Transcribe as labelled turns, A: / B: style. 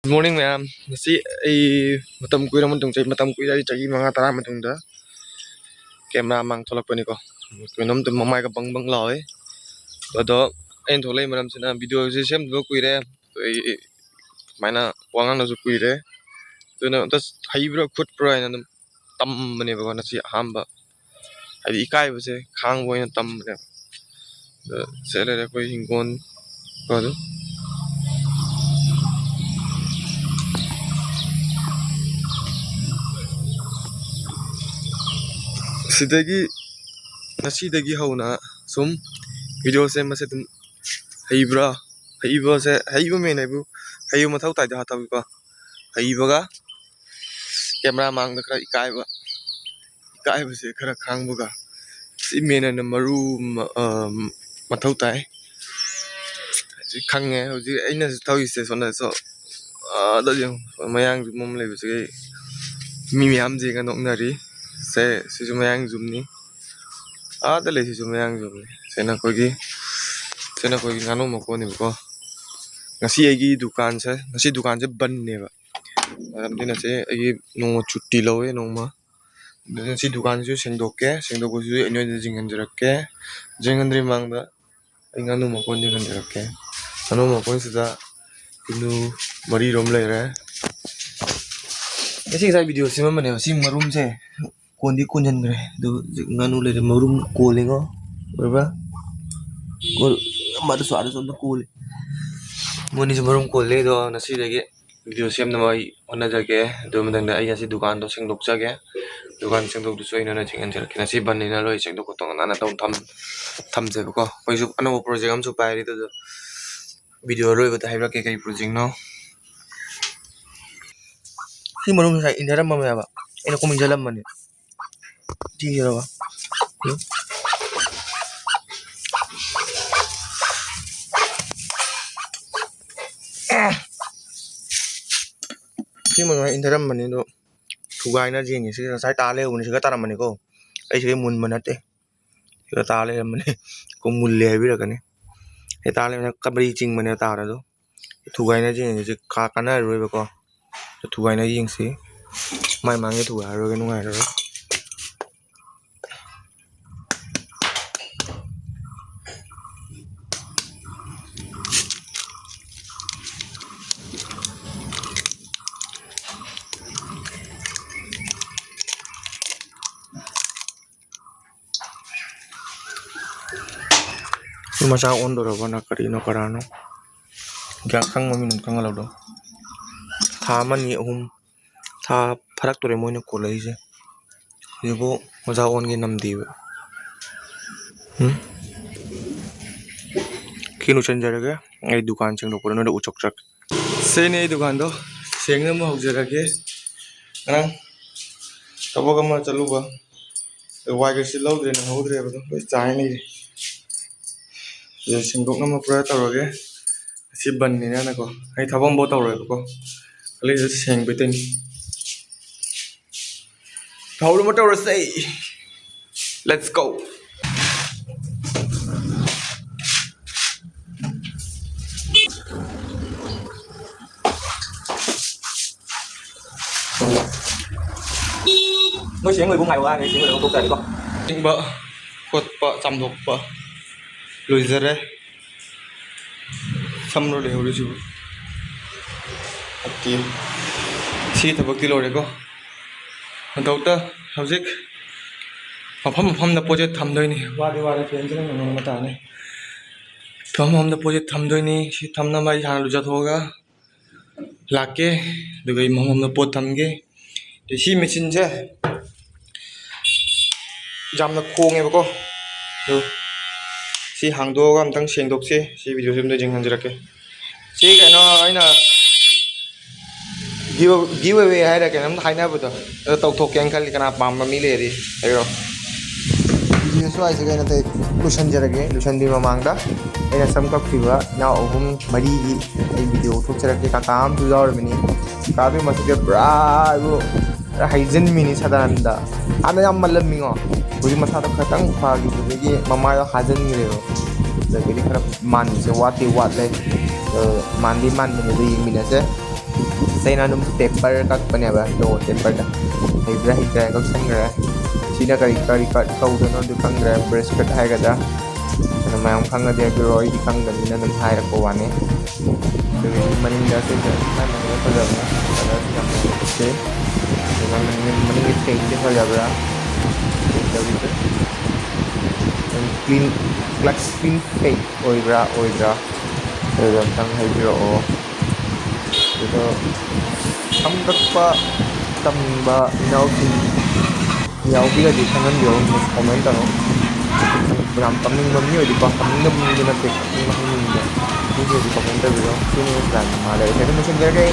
A: Morning ma'am. Ngasi ay matam kuira man tungchay matam kuira chagi mga tara matungda. Camera mang tholakpani ko. Kuinom tum mamai ka bang lawe. Todo en tholai manam sina video je sem do kuire. Ai mana wangang na ju kuire. To na tas haibra khut pro ina tam mane ba na si hamba. Ai ikai ba se khang bo ina tam ne. Se le ko hingon ko do. Sidagi nasidagi hauna sum video se mase tum haibra haiba se haiba me naibu hayu mathau tai da tabi ko haiba ga camera mang da kra ikai ba se khara khang bu ga si me na maru mathau tai si khang nge hoji aina thau se sona so da jeng mayang ju mom le bi se mi am je ga nok nari se si ju mayang jum ni da le si ju mayang jum ni se na ko gi ngano mo ko ni ko ngasi ai dukan se ngasi dukan se ban ne ba din se ai no chutti lowe no ma ngasi dukan ju sengdok ko ju enyo jingan jarak jingan ri mang da ai ngano mo ko jingan jarak ngano mo ko se da inu mari rom le re ngasi sai video se ma ne si marum se kondi kunjan gre do ngano le marum ko le ngo ba ko ma da swa da so ko le Muni marum ko le do na si de video sem na mai ona jage do mendang ai asi dukan do sengdok jage dukan sengdok du soina na jingan jara kina si ban ni na loi sengdok ko tong na tom tham je ko koi su ano project am su pai ri do video roi ba hai ra ke kai project no si marum sai indaram ma ba ena ko min jalam mane ti ra ba si mga indaram mani do thugai na jing si sai ta le un si ka taram mani ko ai si mun manate si ka ta le mani ko mun le bi ra kane e ta le na kabri jing mani ta ra do thugai na jing si ka kana roi ba ko thugai na jing si mai mang ye thugai ro ke nu ngai ro masa on do ba na kari no karano ga khang mami nun khang lo do tha mani hum tha pharak tore moi na ko lai je yebo masa on ge nam di kinu chen jara ge ai dukan cheng do ko no uchok chak se ne dukan do seng na mo hok jara ge nang tabo ga ma chalu ba wai ge si lo dre na ho dre ba do chai ni ये सिंगोक ना मपुरा तौरगे asi ban ni na ko ai thabam bo tawroi ko kali je seng betin thawru ma tawra sei let's go mới xỉu người cũng ngày qua này xỉu người cũng tốt đi con định bợ cột bợ chăm thuộc bợ lùi ra đây xăm rồi đều đi chú tìm si thập bậc kilo đấy con đầu tơ hậu dịch một phong là project thầm thôi nè qua đi phiền chứ không mà tả này phong là project thầm thôi nè si thầm năm nay hàng lụt ra thôi cả lạc cái được cái phong là project thầm cái để si machine chứ jam là khô nghe bố được si hàng đô có tăng xuyên độc si video xem đây chừng hàng gì cái si cái nó ấy là giveaway hay là cái nắm hay nè bữa đó tàu thuộc cái cái nào bám mà mi lệ đi thấy không video số ai sẽ cái này thì lucian giờ cái lucian đi mà mang đó đây là xong các video nào hôm mấy đi cái video thuộc giờ cái cam tu rồi mình cái mà cái bra hay dân mình sẽ đàn đó anh em mà làm mình à 우리 마사도 가장 파기 이게 마마요 하전 이래요. 그래서 그리 그런 만 이제 와티 만디 만드는 데 이미네세
B: Saya na nung taper kak pa niya ba? Do taper da. Hidra kag sangra. Sina kari cut kau do no du kangra breast cut hai kada. Ano mayang kanga dia biroy di kanga ni na nung hai ko wane. So maning da sa na nang pa da na. Kada sa okay. Dengan maning stage dia sa jabra. Clean clutch clean fake oidra 그래서 항상 해주러 그래서 삼각과 땀바 inaudi ka di tangan yo komenta no beram taming bamnyo di pa taming bamnyo na tek ni mahining ni di komenta bro sino plan mala ito messenger kay